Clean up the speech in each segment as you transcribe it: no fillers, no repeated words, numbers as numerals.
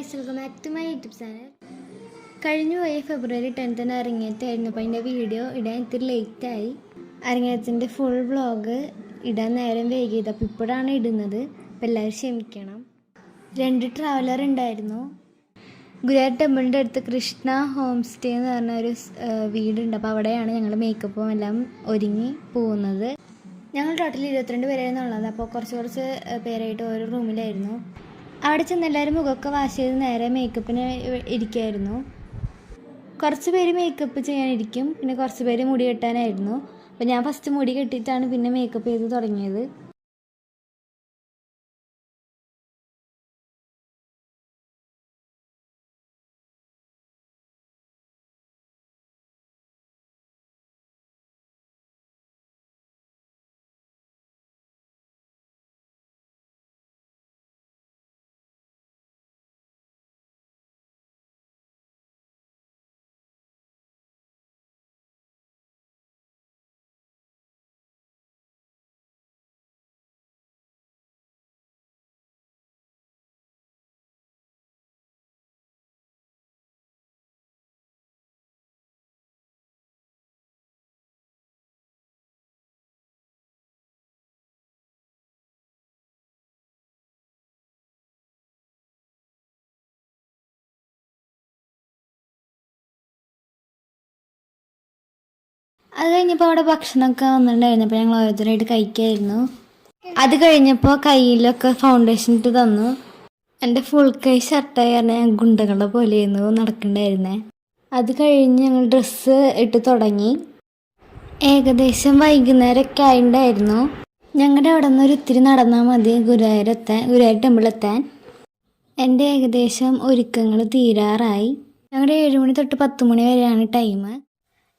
Guys, welcome back to my YouTube channel. കഴിഞ്ഞ പോയ ഫെബ്രുവരി 10 അരങ്ങേറ്റമായിരുന്നു. അപ്പോൾ അതിൻ്റെ വീഡിയോ ഇടാൻ ഇത്തിരി ലേറ്റായി. അരങ്ങേറ്റത്തിൻ്റെ ഫുൾ വ്ളോഗ് ഇടാൻ നേരം വൈകിയത്. അപ്പോൾ ഇപ്പോഴാണ് ഇടുന്നത്. അപ്പോൾ എല്ലാവരും ക്ഷമിക്കണം. 2 ട്രാവലർ ഉണ്ടായിരുന്നു. ഗുരുവായൂർ ടെമ്പിളിൻ്റെ അടുത്ത് കൃഷ്ണ ഹോം സ്റ്റേ എന്ന് പറഞ്ഞൊരു വീടുണ്ട്. അപ്പോൾ അവിടെയാണ് ഞങ്ങൾ മേക്കപ്പും എല്ലാം ഒരുങ്ങി പോകുന്നത്. ഞങ്ങൾ ടോട്ടൽ 22 പേരായിരുന്നു ഉള്ളത്. അപ്പോൾ കുറച്ച് പേരായിട്ട് ഓരോ റൂമിലായിരുന്നു. അവിടെ ചെന്ന് എല്ലാവരും മുഖമൊക്കെ വാഷ് ചെയ്ത് നേരെ മേക്കപ്പിന് ഇരിക്കുമായിരുന്നു. കുറച്ച് പേര് മേക്കപ്പ് ചെയ്യാനിരിക്കും, പിന്നെ കുറച്ച് പേര് മുടി കെട്ടാനായിരുന്നു. അപ്പോൾ ഞാൻ ഫസ്റ്റ് മുടി കെട്ടിയിട്ടാണ് പിന്നെ മേക്കപ്പ് ചെയ്ത് തുടങ്ങിയത്. അത് കഴിഞ്ഞപ്പോൾ അവിടെ ഭക്ഷണമൊക്കെ വന്നിട്ടുണ്ടായിരുന്നു. അപ്പോൾ ഞങ്ങൾ ഓരോരുത്തരായിട്ട് കഴിക്കായിരുന്നു. അത് കഴിഞ്ഞപ്പോൾ കയ്യിലൊക്കെ ഫൗണ്ടേഷൻ ഇട്ട് തന്നു. എൻ്റെ ഫുൾ കൈ ഷർട്ടായി പറഞ്ഞാൽ ഞാൻ ഗുണ്ടകളുടെ പോലെയായിരുന്നു നടക്കണ്ടായിരുന്നേ. അത് കഴിഞ്ഞ് ഞങ്ങൾ ഡ്രസ്സ് ഇട്ട് തുടങ്ങി. ഏകദേശം വൈകുന്നേരമൊക്കെ ആയിട്ടുണ്ടായിരുന്നു. ഞങ്ങളുടെ അവിടെ നിന്ന് ഒത്തിരി നടന്നാൽ മതി ഗുരുവായൂർ ടെമ്പിളെത്താൻ. എൻ്റെ ഏകദേശം ഒരുക്കങ്ങൾ തീരാറായി. ഞങ്ങളുടെ 7 മണി തൊട്ട് 10 മണി വരെയാണ് ടൈം.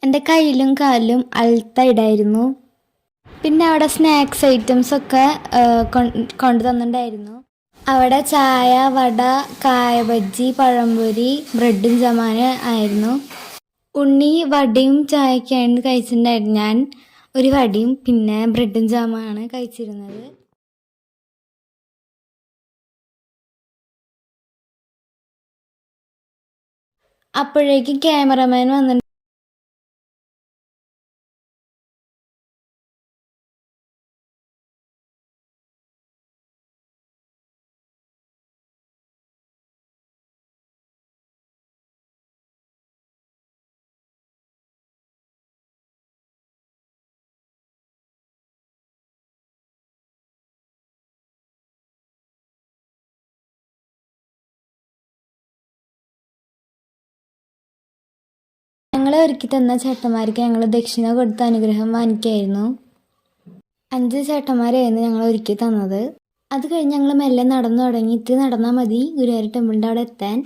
എൻ്റെ കയ്യിലും കാലിലും അൾത്തായിടായിരുന്നു. പിന്നെ അവിടെ സ്നാക്സ് ഐറ്റംസൊക്കെ കൊണ്ടു തന്നിട്ടുണ്ടായിരുന്നു. അവിടെ ചായ, വട, കായ ബജ്ജി, പഴംപൊരി, ബ്രെഡും ജമാന് ആയിരുന്നു. ഉണ്ണി വടയും ചായയൊക്കെയാണ് കഴിച്ചിട്ടുണ്ടായിരുന്നു. ഞാൻ ഒരു വടയും പിന്നെ ബ്രെഡും ജാമാണ് കഴിച്ചിരുന്നത്. അപ്പോഴേക്കും ക്യാമറമാൻ വന്നിട്ട് ഞങ്ങളെ ഒരുക്കി തന്ന ചേട്ടന്മാർക്ക് ഞങ്ങൾ ദക്ഷിണ കൊടുത്ത അനുഗ്രഹം വാങ്ങിക്കായിരുന്നു. 5 ചേട്ടന്മാരായിരുന്നു ഞങ്ങൾ ഒരുക്കി തന്നത്. അത് കഴിഞ്ഞ് ഞങ്ങൾ മെല്ലെ നടന്നു തുടങ്ങി. ഇത്തിരി നടന്നാൽ മതി ഗുരുവായൂർ ടെമ്പിളിൻ്റെ അവിടെ എത്താൻ.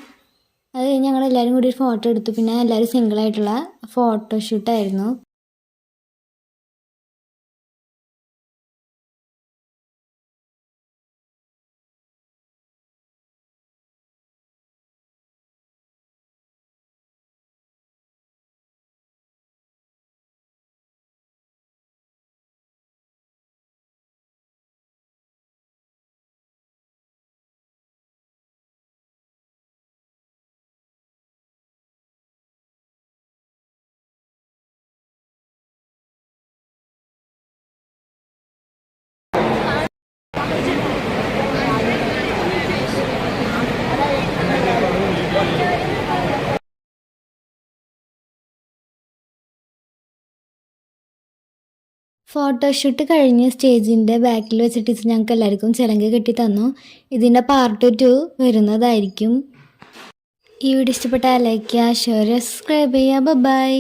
അത് കഴിഞ്ഞ് ഞങ്ങൾ എല്ലാവരും കൂടി ഒരു ഫോട്ടോ എടുത്തു. പിന്നെ എല്ലാവരും സിംഗിളായിട്ടുള്ള ഫോട്ടോഷൂട്ടായിരുന്നു. ഫോട്ടോഷൂട്ട് കഴിഞ്ഞ് സ്റ്റേജിൻ്റെ ബാക്കിൽ വെച്ചിട്ട് ഞങ്ങൾക്ക് എല്ലാവർക്കും ചിലങ്ക കെട്ടി തന്നു. ഇതിൻ്റെ പാർട്ട് 2 വരുന്നതായിരിക്കും. ഈ വീഡിയോ ഇഷ്ടപ്പെട്ടാൽ ലൈക്ക് ചെയ്യുക, ഷെയർ ചെയ്യുക, സബ്സ്ക്രൈബ് ചെയ്യുക. ബൈ.